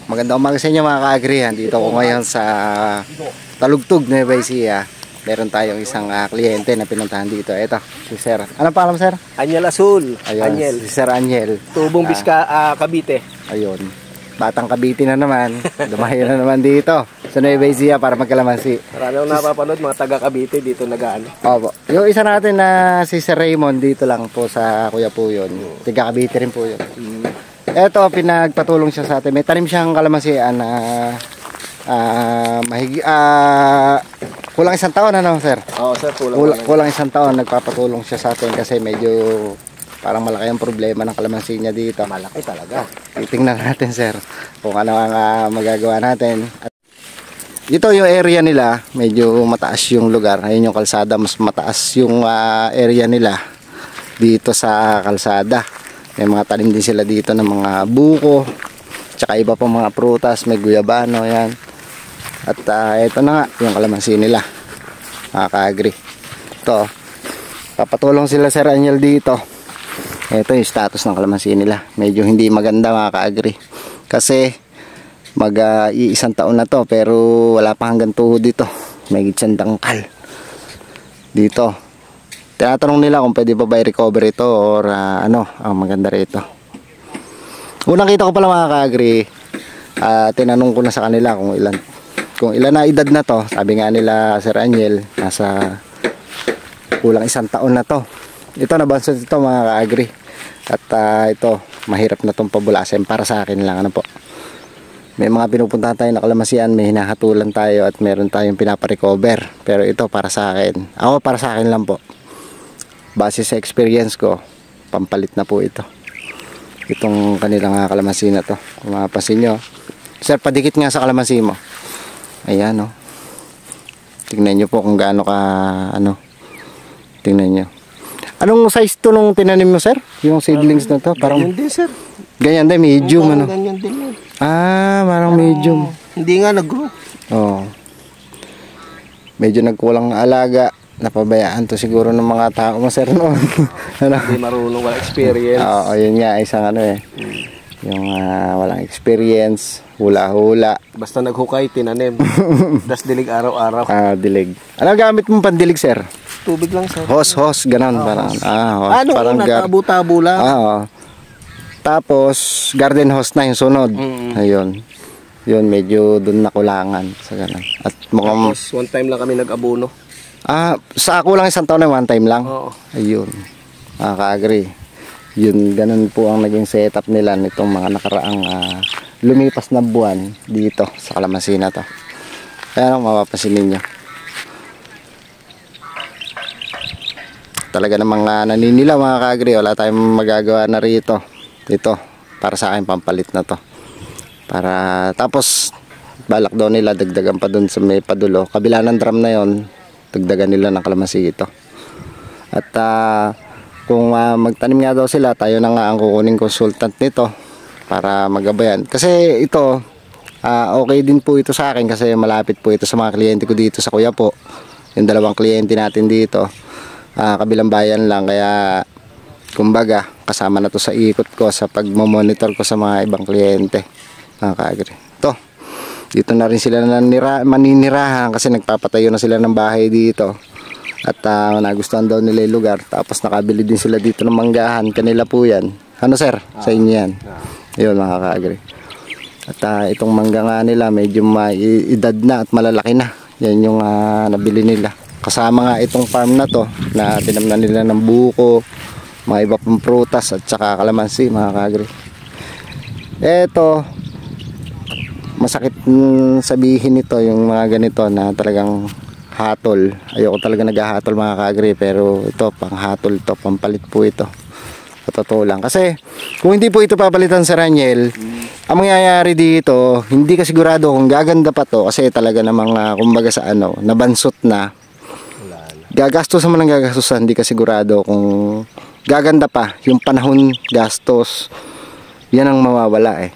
Magandang umaga sa inyo mga ka-agrihan. Dito ko ngayon sa Talugtog, Nueva Ecija. Meron tayong isang kliyente na pinuntahan dito. Ito, si Sir. Ano pangalan, Sir? Anyel Azul. Ayun, Anyel. si Sir Anyel. Tubong Cavite. Ayun. Batang Cavite na naman. Dumayo na naman dito sa Nueva Ecija para magkalamansi. Marami akong napapanood, mga taga Cavite dito nag-ano. Opo. Yung isa natin na si Sir Raymond dito lang po sa Kuya po yun. Tiga Cavite rin po yun. Ito, pinagpatulong siya sa atin. May tanim siyang kalamansian na kulang isang taon, ano, Sir? Oo, Sir, kulang isang taon. Nagpapatulong siya sa atin kasi medyo parang malaki ang problema ng kalamansi niya dito. Malaki talaga. Titingnan natin, Sir, kung ano ang magagawa natin. At ito yung area nila, medyo mataas yung lugar. Ayun yung kalsada, mas mataas yung area nila dito sa kalsada. May mga tanim din sila dito ng mga buko, tsaka iba pang mga prutas, may guyabano, yan. At ito na nga, yung kalamansi nila, mga ka-agri. Ito, papatulong sila Sir Anyel dito. Ito yung status ng kalamansi nila. Medyo hindi maganda mga ka-agri. Kasi mag-iisang taon na to, pero wala pa hanggang tuhod dito. May gitsang dangkal dito. Tinatanong nila kung pwede pa ba i-recover ito or ano ang maganda rito. Unang kita ko pala mga ka-agri, tinanong ko na sa kanila kung ilan na edad na to. Sabi nga nila Sir Anyel, nasa kulang isang taon na to. Ito nabansot ito mga ka-agri. At ito, mahirap na itong pabulasin para sa akin lang. Ano po? May mga pinupuntahan tayo na kalamansian, may hinahatulan tayo at meron tayong pinapa-recover. Pero ito para sa akin. Ako para sa akin lang po. Base sa experience ko, pampalit na po ito. Itong kanilang kalamansi na to. Kung mapapansin nyo. Sir, padikit nga sa kalamansi mo. Ayan, no. Tingnan nyo po kung gaano ka, ano. Tingnan nyo. Anong size to nung tinanim mo, Sir? Yung seedlings na to? Parang ganyan din, Sir. Ganyan din, medium, ano? Ganyan din yun. Parang medium. Hindi nga nag-grow. Oo. Medyo nagkulang na alaga. Napabayaan to siguro ng mga tao mo, Sir, noon. Ano? Hindi marunong, walang experience. Oo, yun nga, isang ano eh. Yung walang experience, hula-hula. Basta naghukay, tinanim. Das dilig araw-araw. Dilig. Ano gamit mong pandilig, Sir? Tubig lang, Sir. Hose, ganun. Parang, hose. Ano, parang tabo-tabo lang. Tapos, garden hose na yung sunod. Ayun. Yun, medyo dun nakulangan sa ganun. At mukhang... Tapos, one time lang kami nag-abono. Sa kulang isang taon na one time lang. Oo. Ayun. Ka-agree. Yun, ganun po ang naging setup nila nitong mga nakaraang lumipas na buwan dito sa kalamansi na to. Kaya mapapansin ninyo. Talaga namang naninilaw mga ka-agree. Wala tayong magagawa na rito. Ito, para sa akin pampalit na to. Para, tapos balak daw nila dagdagan pa dun sa may padulo. Kabila ng drum na yon, dagdagan nila ng kalamansi ito. At kung magtanim nga daw sila, tayo na nga ang kukuning consultant nito para magabayan. Kasi ito, okay din po ito sa akin kasi malapit po ito sa mga kliyente ko dito sa Kuya po. Yung dalawang kliyente natin dito, kabilang bayan lang. Kaya kumbaga, kasama na to sa ikot ko sa pagmamonitor ko sa mga ibang kliyente. Ito, dito na rin sila maninirahan kasi nagpapatayo na sila ng bahay dito. At nagustuhan daw nila yung lugar. Tapos nakabili din sila dito ng manggahan. Kanila po yan. Ano, Sir? Sa inyo yan. Yun mga ka-agri. At itong mangga nga nila medyo edad na at malalaki na. Yan yung nabili nila. Kasama nga itong farm na to na tinamnan nila ng buko, mga iba pang prutas at saka kalamansi mga ka-agri. Eto, masakit sabihin ito yung mga ganito na talagang hatol. Ayoko talaga naghahatol mga ka-agri, pero ito pang hatol to, pampalit po ito. Totoo lang. Kasi kung hindi po ito papalitan sa Raniel, ang mangyayari dito, hindi ka sigurado kung gaganda pa to kasi talaga namang kumbaga sa ano, nabansot na. Gagastos naman ang gagastosan, hindi ka sigurado kung gaganda pa. Yung panahon, gastos, yan ang mawawala eh.